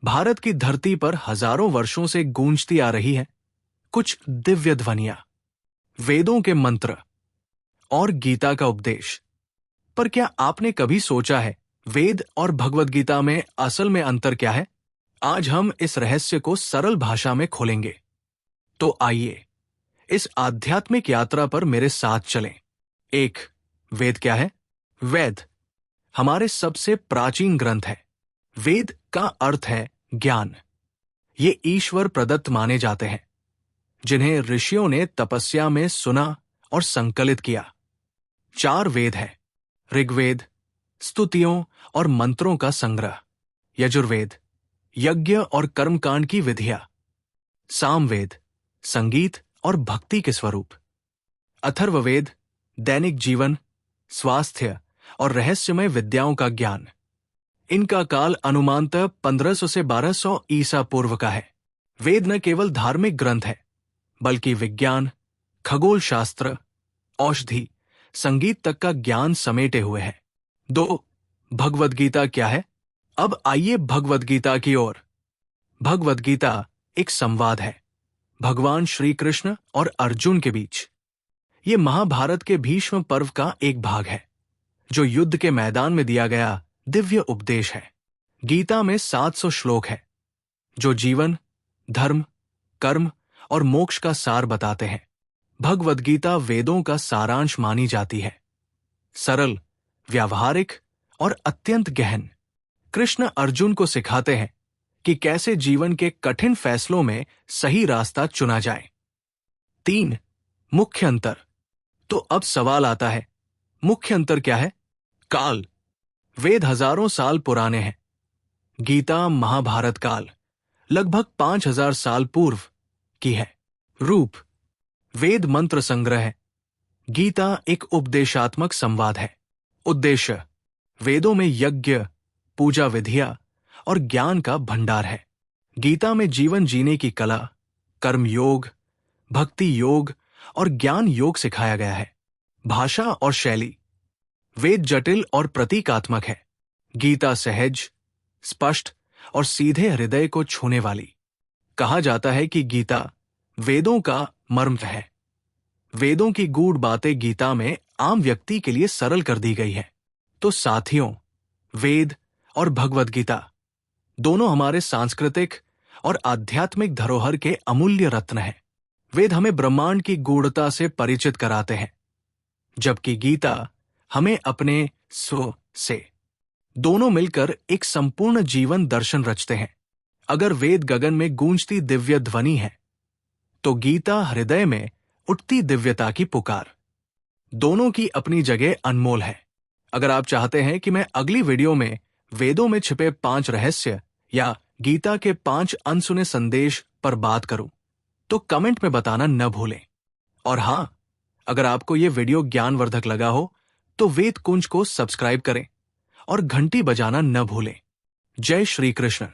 भारत की धरती पर हजारों वर्षों से गूंजती आ रही है कुछ दिव्य ध्वनियां, वेदों के मंत्र और गीता का उपदेश। पर क्या आपने कभी सोचा है वेद और भगवद गीता में असल में अंतर क्या है? आज हम इस रहस्य को सरल भाषा में खोलेंगे। तो आइए इस आध्यात्मिक यात्रा पर मेरे साथ चलें। एक, वेद क्या है? वेद हमारे सबसे प्राचीन ग्रंथ है। वेद का अर्थ है ज्ञान। ये ईश्वर प्रदत्त माने जाते हैं, जिन्हें ऋषियों ने तपस्या में सुना और संकलित किया। 4 वेद है: ऋग्वेद स्तुतियों और मंत्रों का संग्रह, यजुर्वेद यज्ञ और कर्मकांड की विधियां, सामवेद संगीत और भक्ति के स्वरूप, अथर्ववेद दैनिक जीवन, स्वास्थ्य और रहस्यमय विद्याओं का ज्ञान। इनका काल अनुमानतः 1500 से 1200 ईसा पूर्व का है। वेद न केवल धार्मिक ग्रंथ है, बल्कि विज्ञान, खगोल शास्त्र, औषधि, संगीत तक का ज्ञान समेटे हुए है। 2, भगवद गीता क्या है? अब आइए भगवद गीता की ओर। भगवद गीता एक संवाद है भगवान श्री कृष्ण और अर्जुन के बीच। ये महाभारत के भीष्म पर्व का एक भाग है, जो युद्ध के मैदान में दिया गया दिव्य उपदेश है। गीता में 700 श्लोक है, जो जीवन, धर्म, कर्म और मोक्ष का सार बताते हैं। भगवद गीता वेदों का सारांश मानी जाती है। सरल, व्यावहारिक और अत्यंत गहन। कृष्ण अर्जुन को सिखाते हैं कि कैसे जीवन के कठिन फैसलों में सही रास्ता चुना जाए। 3, मुख्य अंतर। तो अब सवाल आता है, मुख्य अंतर क्या है? काल। वेद हजारों साल पुराने हैं। गीता महाभारत काल, लगभग 5000 साल पूर्व की है। रूप, वेद मंत्र संग्रह है। गीता एक उपदेशात्मक संवाद है। उद्देश्य, वेदों में यज्ञ, पूजा विधियां और ज्ञान का भंडार है। गीता में जीवन जीने की कला, कर्म योग, भक्ति योग और ज्ञान योग सिखाया गया है। भाषा और शैली, वेद जटिल और प्रतीकात्मक है। गीता सहज, स्पष्ट और सीधे हृदय को छूने वाली। कहा जाता है कि गीता वेदों का मर्म है। वेदों की गूढ़ बातें गीता में आम व्यक्ति के लिए सरल कर दी गई है। तो साथियों, वेद और भगवद गीता दोनों हमारे सांस्कृतिक और आध्यात्मिक धरोहर के अमूल्य रत्न हैं। वेद हमें ब्रह्मांड की गूढ़ता से परिचित कराते हैं, जबकि गीता हमें अपने स्व से। दोनों मिलकर एक संपूर्ण जीवन दर्शन रचते हैं। अगर वेद गगन में गूंजती दिव्य ध्वनि है, तो गीता हृदय में उठती दिव्यता की पुकार। दोनों की अपनी जगह अनमोल है। अगर आप चाहते हैं कि मैं अगली वीडियो में वेदों में छिपे 5 रहस्य या गीता के 5 अनसुने संदेश पर बात करूं, तो कमेंट में बताना न भूलें। और हां, अगर आपको यह वीडियो ज्ञानवर्धक लगा हो, तो वेद कुंज को सब्सक्राइब करें और घंटी बजाना न भूलें। जय श्री कृष्ण।